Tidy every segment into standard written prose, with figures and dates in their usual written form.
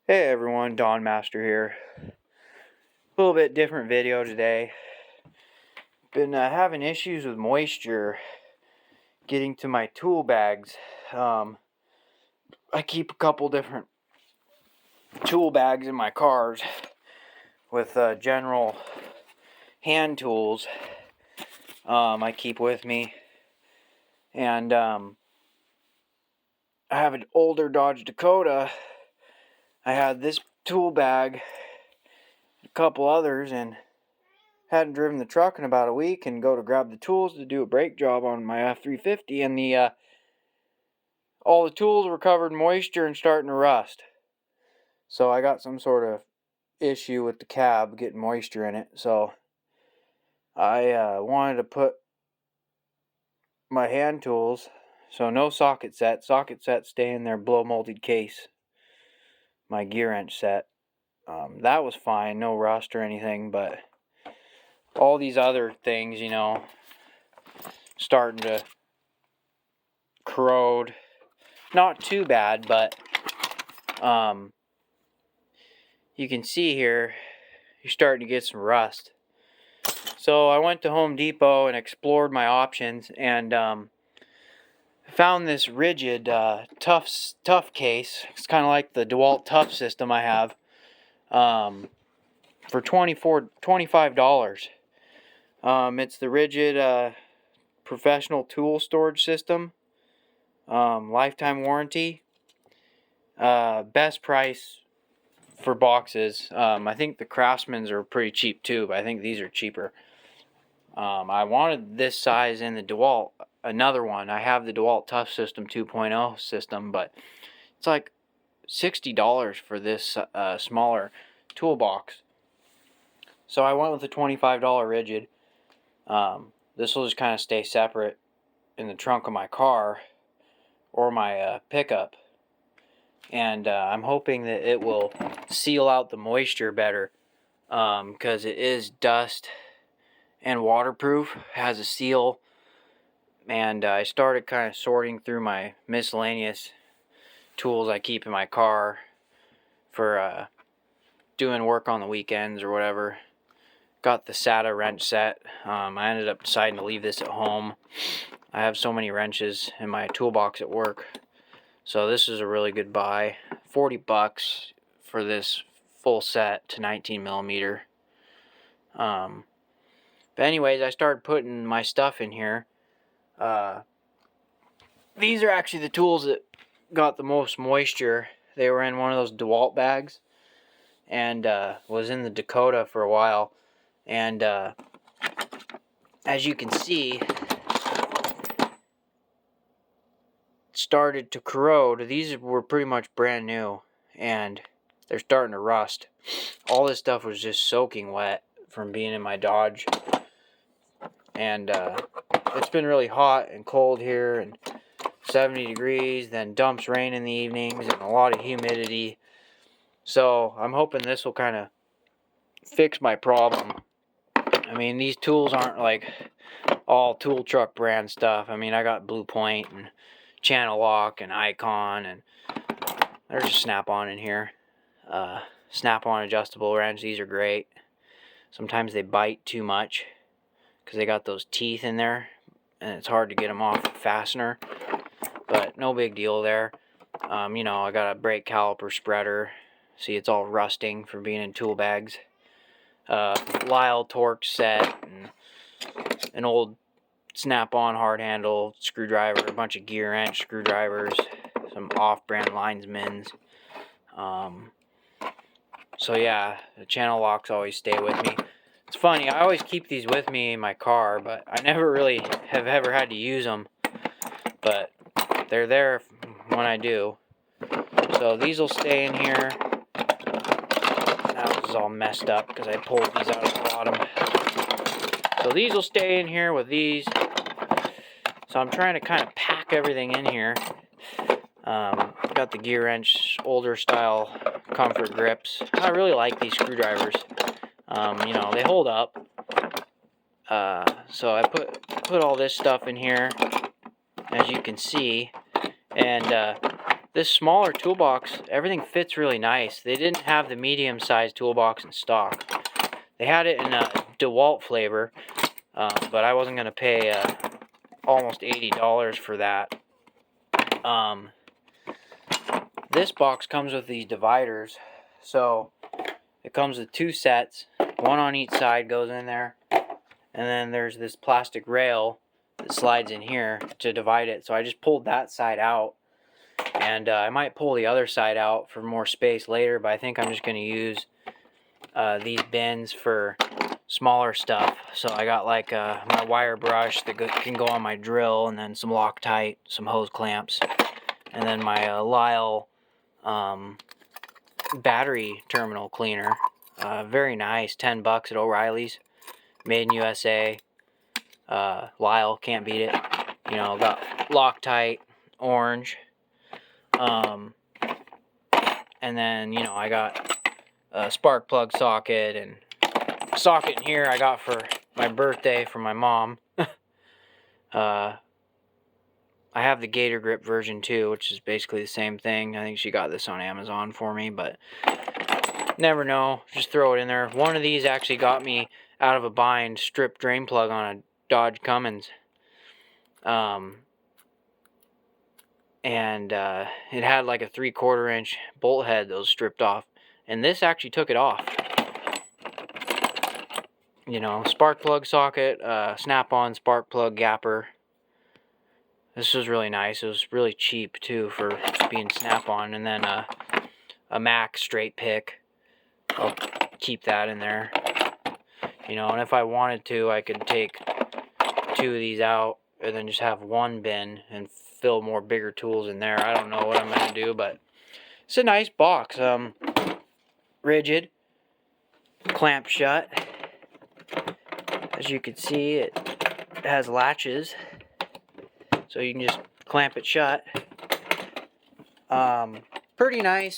Hey everyone, Don Master here. A little bit different video today. Been having issues with moisture getting to my tool bags. I keep a couple different tool bags in my cars with general hand tools I keep with me. And I have an older Dodge Dakota. I had this tool bag, a couple others, and hadn't driven the truck in about a week, and go to grab the tools to do a brake job on my F350, and all the tools were covered in moisture and starting to rust. So I got some sort of issue with the cab getting moisture in it. So I wanted to put my hand tools, so no socket set. Socket set stay in their blow molded case. My gear wrench set. That was fine, no rust or anything, but all these other things, starting to corrode. Not too bad, but you can see here, you're starting to get some rust. So I went to Home Depot and explored my options, and found this rigid tough case. It's kind of like the DeWalt Tough system I have, for $25. It's the rigid professional tool storage system, lifetime warranty, best price for boxes. I think the Craftsmans are pretty cheap too, but I think these are cheaper. I wanted this size in the DeWalt, another one. I have the DeWalt Tough System 2.0 system, but it's like $60 for this smaller toolbox. So I went with the $25 rigid. This will just kind of stay separate in the trunk of my car or my pickup. And I'm hoping that it will seal out the moisture better, because it is dust and waterproof, has a seal. And I started kind of sorting through my miscellaneous tools I keep in my car for doing work on the weekends or whatever. Got the Sata Wrench Set. I ended up deciding to leave this at home. I have so many wrenches in my toolbox at work, so this is a really good buy. $40 for this full set to 19 millimeter. But anyways, I started putting my stuff in here. These are actually the tools that got the most moisture. They were in one of those DeWalt bags, and was in the Dakota for a while. And as you can see, started to corrode. These were pretty much brand new, and they're starting to rust. All this stuff was just soaking wet from being in my Dodge. And it's been really hot and cold here, and 70 degrees, then dumps rain in the evenings, and a lot of humidity. So I'm hoping this will kind of fix my problem. I mean, these tools aren't like all tool truck brand stuff. I mean, I got Blue Point and Channel Lock and Icon, and there's a Snap-on in here. Snap-on adjustable wrench. These are great. Sometimes they bite too much because they got those teeth in there, and it's hard to get them off the fastener. But no big deal there. I got a brake caliper spreader. See, it's all rusting from being in tool bags. Lyle torque set, and an old Snap-on hard handle screwdriver, a bunch of gear wrench screwdrivers, some off-brand Linesmans. So yeah, the channel locks always stay with me. It's funny, I always keep these with me in my car, but I never really have ever had to use them. But they're there when I do. So these will stay in here. Now this is all messed up because I pulled these out of the bottom. So these will stay in here with these. So I'm trying to kind of pack everything in here. Got the gear wrench, older style comfort grips. I really like these screwdrivers. They hold up. So I put all this stuff in here, as you can see, and this smaller toolbox, everything fits really nice. They didn't have the medium-sized toolbox in stock. They had it in a DeWalt flavor, but I wasn't going to pay almost $80 for that. This box comes with these dividers, so it comes with 2 sets, one on each side goes in there, and then there's this plastic rail that slides in here to divide it. So I just pulled that side out, and I might pull the other side out for more space later, but I think I'm just going to use these bins for smaller stuff. So I got like my wire brush that can go on my drill, and then some Loctite, some hose clamps, and then my Lyle battery terminal cleaner. Very nice, $10 at O'Reilly's, made in USA. Lyle, can't beat it. You know, got Loctite, orange. And then, you know, I got a spark plug socket, and a socket in here I got for my birthday from my mom. I have the Gator Grip version too, which is basically the same thing. I think she got this on Amazon for me, but never know. Just throw it in there. One of these actually got me out of a bind, strip drain plug on a Dodge Cummins. And it had like a 3/4 inch bolt head that was stripped off. And this actually took it off. You know, spark plug socket, snap-on spark plug gapper. This was really nice. It was really cheap too for being snap-on. And then a Mac straight pick. I'll keep that in there. You know, and if I wanted to, I could take 2 of these out and then just have one bin and fill more bigger tools in there. I don't know what I'm going to do, but it's a nice box. Rigid, clamp shut. As you can see, it has latches, so you can just clamp it shut. Pretty nice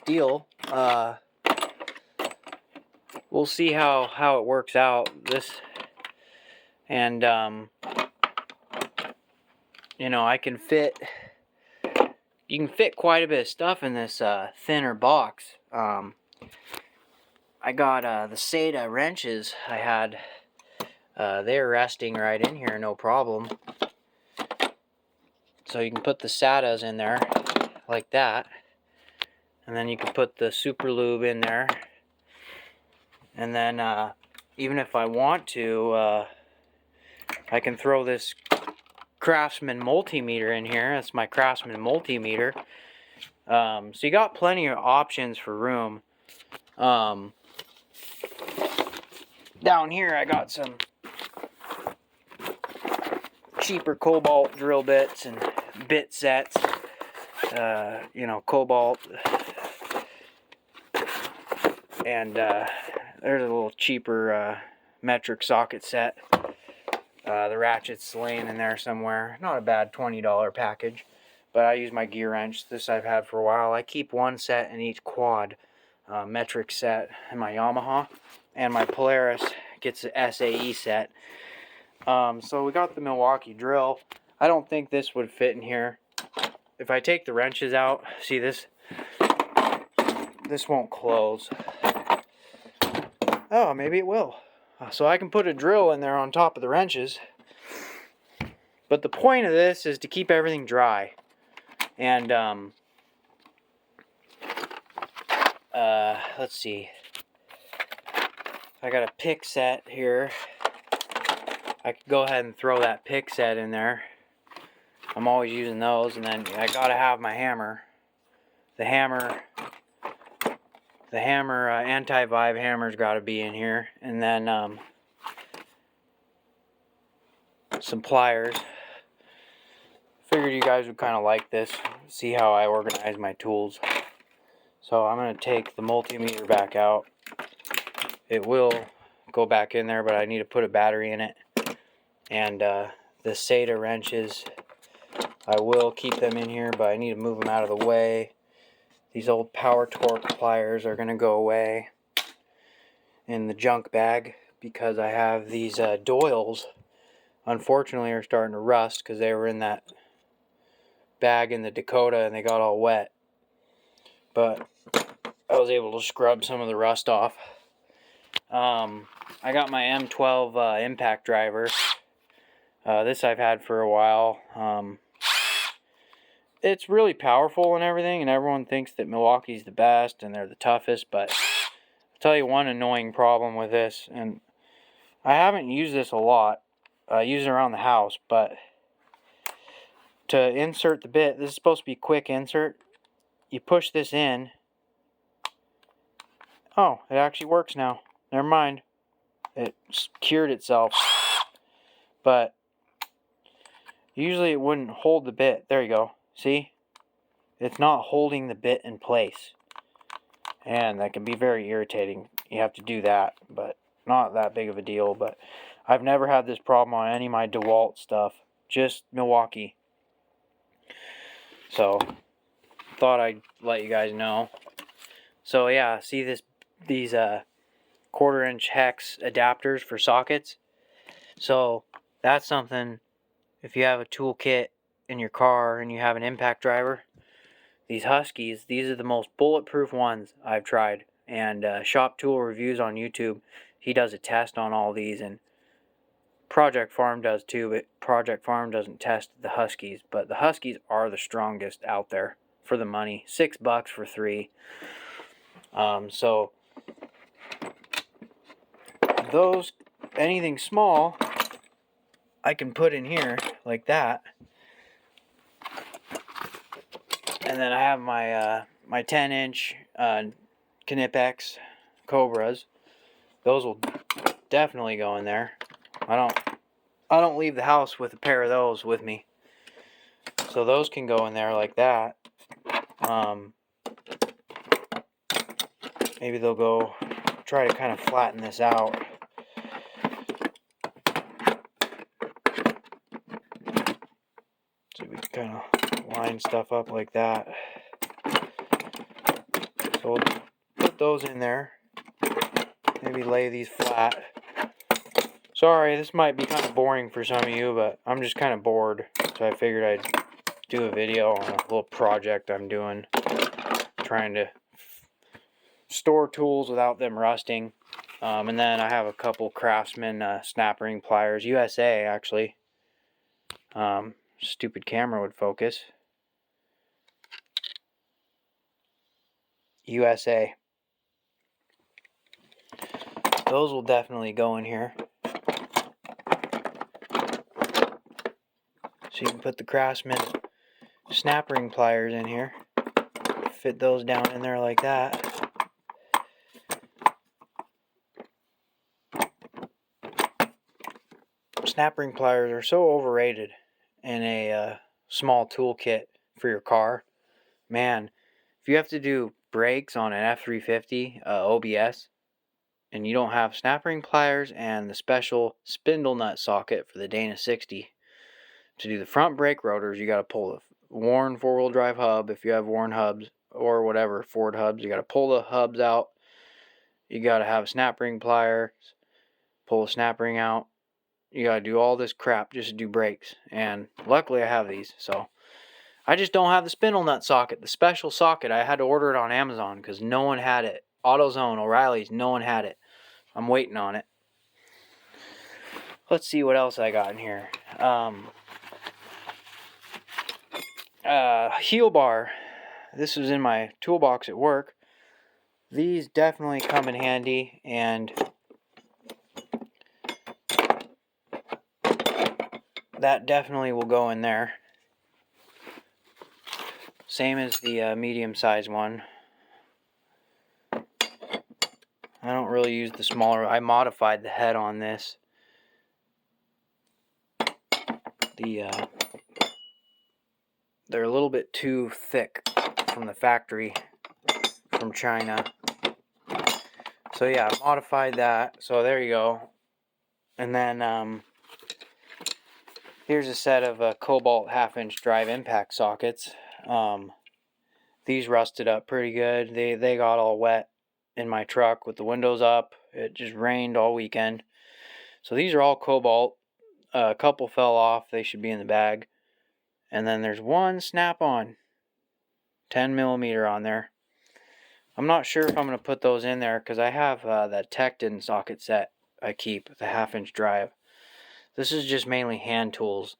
deal. We'll see how it works out. This, and you know, you can fit quite a bit of stuff in this thinner box. I got the Sata wrenches I had. They were resting right in here, no problem. So you can put the Satas in there like that, and then you can put the super lube in there, and then even if I want to, I can throw this Craftsman multimeter in here. That's my Craftsman multimeter. So you got plenty of options for room. Down here I got some cheaper Cobalt drill bits and bit sets. You know, Cobalt. And there's a little cheaper metric socket set. The ratchet's laying in there somewhere. Not a bad $20 package. But I use my gear wrench. This I've had for a while. I keep one set in each quad metric set in my Yamaha. And my Pliers gets the SAE set. So we got the Milwaukee Drill. I don't think this would fit in here. If I take the wrenches out, see this won't close. Oh, maybe it will. So I can put a drill in there on top of the wrenches. But the point of this is to keep everything dry. And let's see. I got a pick set here. I could go ahead and throw that pick set in there. I'm always using those. And then I gotta have my hammer. The hammer anti-vibe hammer's gotta be in here. And then some pliers. Figured you guys would kind of like this. See how I organize my tools. So I'm going to take the multimeter back out. It will go back in there, but I need to put a battery in it. And the Sata wrenches, I will keep them in here, but I need to move them out of the way. These old Power Torque pliers are going to go away in the junk bag because I have these Doyles. Unfortunately, are starting to rust because they were in that bag in the Dakota and they got all wet. But I was able to scrub some of the rust off. I got my M12 Impact Driver. This I've had for a while. It's really powerful and everything, and everyone thinks that Milwaukee's the best and they're the toughest, but I'll tell you one annoying problem with this, and I haven't used this a lot. I use it around the house, but to insert the bit, this is supposed to be a quick insert. You push this in. Oh, it actually works now. Never mind. It cured itself. But usually it wouldn't hold the bit. There you go. See? It's not holding the bit in place. And that can be very irritating. You have to do that, but not that big of a deal. But I've never had this problem on any of my DeWalt stuff. Just Milwaukee. So, thought I'd let you guys know. So yeah, see these 1/4 inch hex adapters for sockets. So that's something, if you have a tool kit in your car and you have an impact driver, these Huskies, these are the most bulletproof ones I've tried. And Shop Tool Reviews on YouTube, he does a test on all these, and Project Farm does too, but Project Farm doesn't test the Huskies. But the Huskies are the strongest out there for the money. $6 for 3. So those, anything small, I can put in here like that. And then I have my my 10-inch Knipex Cobras. Those will definitely go in there. I don't leave the house with a pair of those with me. So those can go in there like that. Maybe they'll go try to kind of flatten this out. So we can kind of line stuff up like that. So we'll put those in there. Maybe lay these flat. Sorry, this might be kind of boring for some of you, but I'm just kind of bored. So I figured I'd do a video on a little project I'm doing. Trying to store tools without them rusting. And then I have a couple Craftsman snap ring pliers. USA, actually. Stupid camera would focus. USA. Those will definitely go in here. So you can put the Craftsman snap ring pliers in here. Fit those down in there like that. Snap ring pliers are so overrated in a small tool kit for your car. Man, if you have to do brakes on an F350 OBS and you don't have snap ring pliers and the special spindle nut socket for the Dana 60 to do the front brake rotors, you got to pull the worn four-wheel drive hub. If you have worn hubs or whatever Ford hubs, you got to pull the hubs out. You got to have a snap ring pliers, pull the snap ring out. You got to do all this crap just to do brakes. And luckily I have these. So I just don't have the spindle nut socket, the special socket. I had to order it on Amazon because no one had it. AutoZone, O'Reilly's, no one had it. I'm waiting on it. Let's see what else I got in here. Heel bar. This was in my toolbox at work. These definitely come in handy, and that definitely will go in there. Same as the medium-sized one. I don't really use the smaller. I modified the head on this. They're a little bit too thick from the factory from China. So yeah, I modified that. So there you go. And then here's a set of Cobalt 1/2-inch drive impact sockets. These rusted up pretty good. They got all wet in my truck with the windows up. It just rained all weekend. So these are all Cobalt. A couple fell off. They should be in the bag. And then there's one snap-on 10mm on there. I'm not sure if I'm going to put those in there because I have that Tecton socket set I keep, the 1/2-inch drive. This is just mainly hand tools.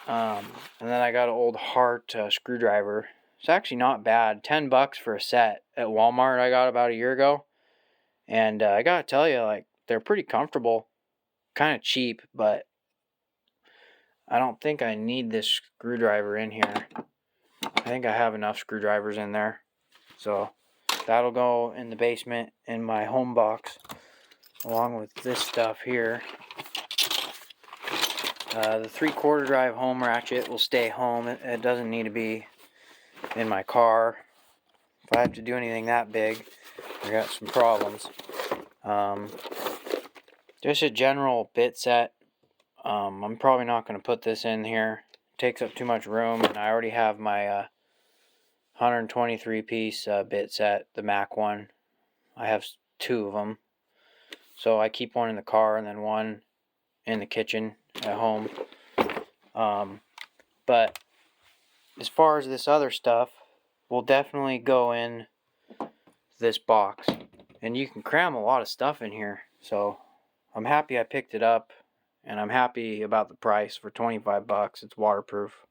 And then I got an old Hart screwdriver. It's actually not bad. $10 for a set at Walmart I got about a year ago. And I gotta tell you, like, they're pretty comfortable. Kind of cheap, but I don't think I need this screwdriver in here. I think I have enough screwdrivers in there. So that'll go in the basement in my home box, along with this stuff here. The 3/4 drive home ratchet will stay home. It doesn't need to be in my car. If I have to do anything that big, I got some problems. Just a general bit set. I'm probably not going to put this in here. It takes up too much room, and I already have my 123-piece bit set, the Mac one. I have 2 of them. So I keep one in the car and then one in the kitchen at home. But as far as this other stuff, will definitely go in this box. And you can cram a lot of stuff in here. So I'm happy I picked it up. And I'm happy about the price for $25. It's waterproof.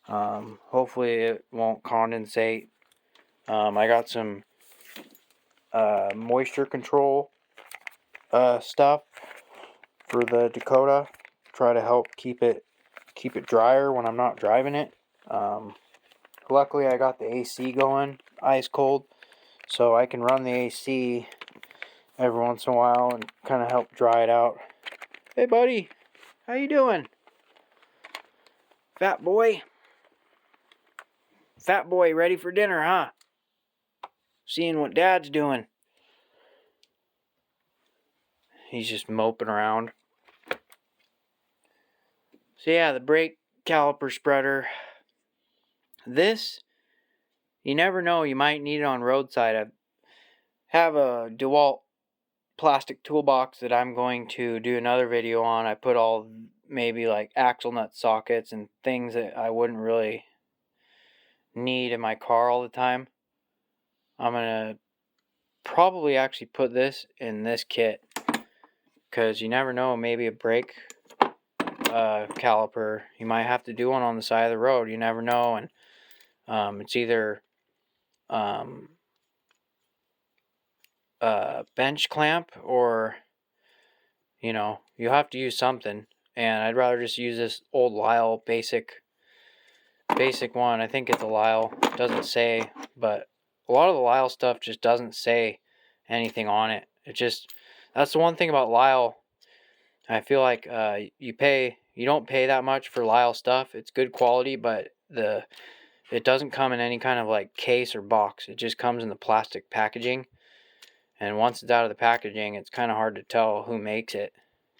Hopefully it won't condensate. I got some moisture control stuff for the Dakota. Try to help keep it drier when I'm not driving it. Luckily I got the AC going, ice cold, so I can run the AC every once in a while and kind of help dry it out. Hey buddy, how you doing? Fat boy? Fat boy ready for dinner, huh? Seeing what Dad's doing. He's just moping around. So yeah, the brake caliper spreader. This, you never know, you might need it on roadside. I have a DeWalt plastic toolbox that I'm going to do another video on. I put all maybe like axle nut sockets and things that I wouldn't really need in my car all the time. I'm going to probably actually put this in this kit because you never know, maybe a brake caliper, you might have to do one on the side of the road. You never know. And it's either bench clamp or, you know, you have to use something. And I'd rather just use this old Lyle basic one. I think it's a Lyle. It doesn't say, but a lot of the Lyle stuff just doesn't say anything on it. It just, that's the one thing about Lyle. I feel like you don't pay that much for Lyle stuff. It's good quality, but it doesn't come in any kind of like case or box. It just comes in the plastic packaging. And once it's out of the packaging, it's kind of hard to tell who makes it.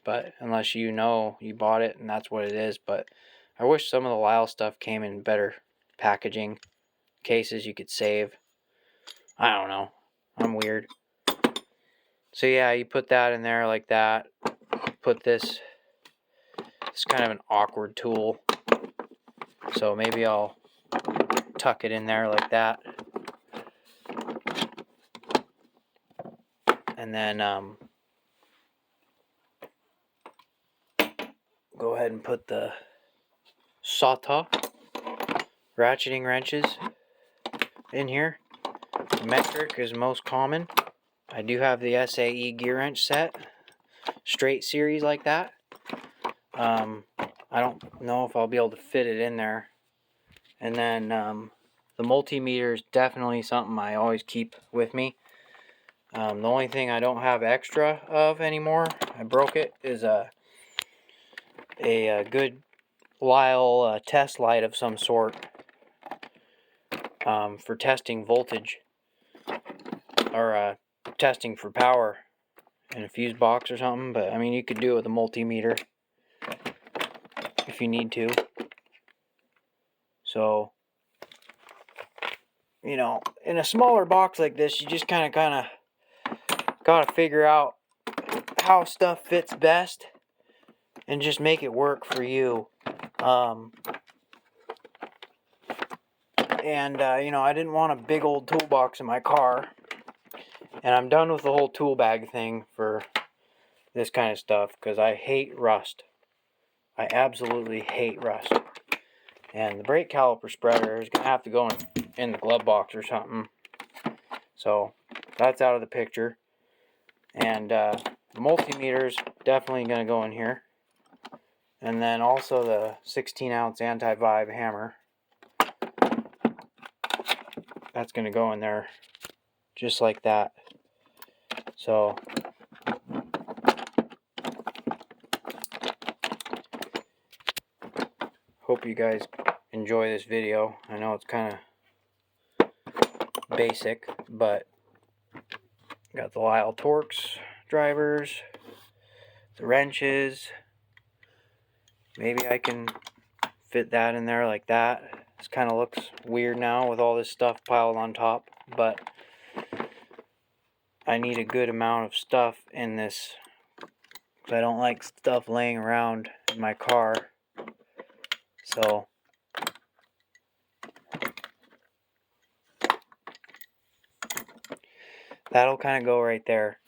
But unless you know you bought it and that's what it is. But I wish some of the Lyle stuff came in better packaging cases you could save. I don't know. I'm weird. So yeah, you put that in there like that. Put this. It's kind of an awkward tool. So maybe I'll tuck it in there like that. And then go ahead and put the Sata ratcheting wrenches in here. The metric is most common. I do have the SAE gear wrench set, straight series like that. I don't know if I'll be able to fit it in there. And then the multimeter is definitely something I always keep with me. The only thing I don't have extra of anymore, I broke it, is a good Lyle test light of some sort for testing voltage or testing for power in a fuse box or something. But I mean, you could do it with a multimeter if you need to. So, you know, in a smaller box like this, you just kind of gotta figure out how stuff fits best and just make it work for you. You know, I didn't want a big old toolbox in my car. And I'm done with the whole tool bag thing for this kind of stuff because I hate rust. I absolutely hate rust. And the brake caliper spreader is going to have to go in the glove box or something. So that's out of the picture. And the multimeter is definitely going to go in here. And then also the 16-ounce anti-vibe hammer. That's going to go in there just like that. So hope you guys enjoy this video. I know it's kind of basic, but got the Lyle Torx drivers, the wrenches. Maybe I can fit that in there like that. This kind of looks weird now with all this stuff piled on top, but I need a good amount of stuff in this because I don't like stuff laying around in my car. So that'll kind of go right there.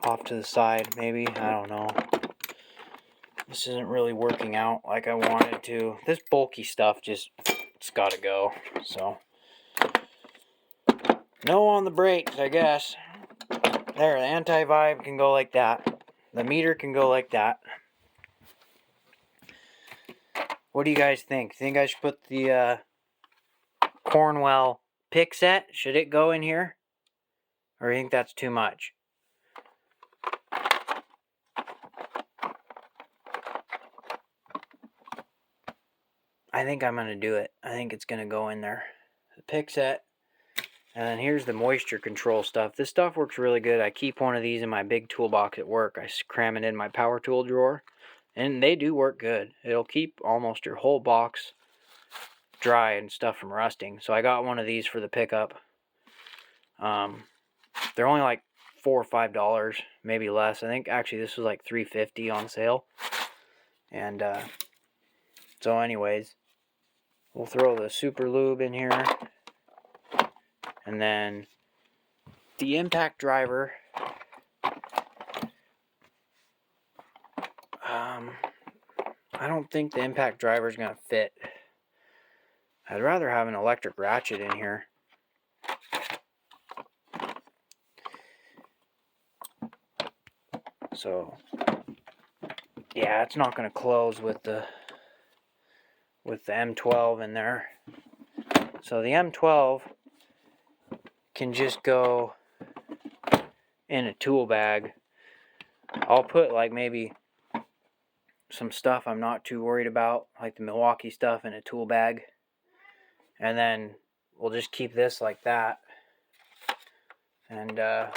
Off to the side, maybe. I don't know. This isn't really working out like I wanted to. This bulky stuff it's got to go. So no on the brakes, I guess. There, the anti-vibe can go like that. The meter can go like that. What do you guys think? Think I should put the Cornwell pick set? Should it go in here? Or do you think that's too much? I think I'm going to do it. I think it's going to go in there. The pick set. And then here's the moisture control stuff. This stuff works really good. I keep one of these in my big toolbox at work. I cram it in my power tool drawer. And they do work good. It'll keep almost your whole box dry and stuff from rusting. So I got one of these for the pickup. They're only like $4 or $5, maybe less. I think actually this was like $3.50 on sale. And so anyways, we'll throw the super lube in here. And then the impact driver. I don't think the impact driver is going to fit. I'd rather have an electric ratchet in here. So yeah, it's not going to close with the M12 in there. So the M12 can just go in a tool bag. I'll put like maybe some stuff I'm not too worried about, like the Milwaukee stuff, in a tool bag. And then we'll just keep this like that. And we'll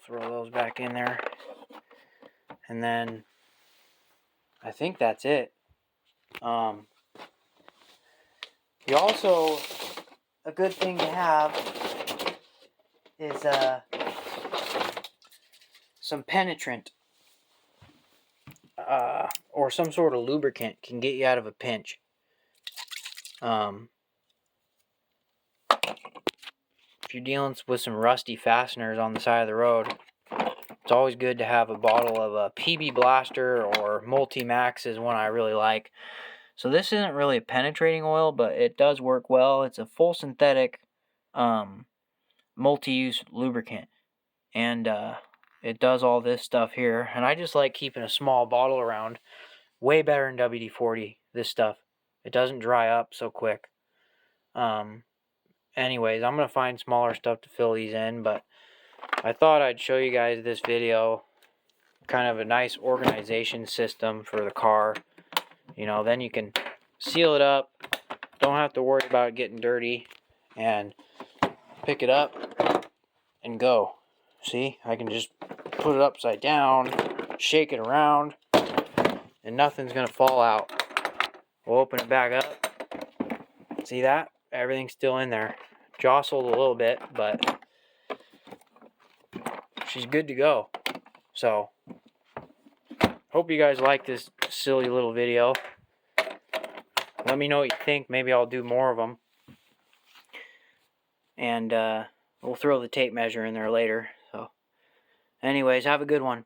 throw those back in there. And then I think that's it. You also, a good thing to have is some penetrant or some sort of lubricant can get you out of a pinch. If you're dealing with some rusty fasteners on the side of the road, it's always good to have a bottle of a PB Blaster, or Multi-Max is one I really like. So this isn't really a penetrating oil, but it does work well. It's a full synthetic multi-use lubricant. And it does all this stuff here. And I just like keeping a small bottle around. Way better than WD-40, this stuff. It doesn't dry up so quick. Anyways, I'm going to find smaller stuff to fill these in, but I thought I'd show you guys this video. Kind of a nice organization system for the car. You know, then you can seal it up. Don't have to worry about it getting dirty. And pick it up and go. See, I can just put it upside down, shake it around, and nothing's going to fall out. We'll open it back up. See that? Everything's still in there. Jostled a little bit, but she's good to go. So, hope hope you guys like this silly little video. Let me know what you think. Maybe I'll do more of them. And we'll throw the tape measure in there later. So, anyways, have a good one.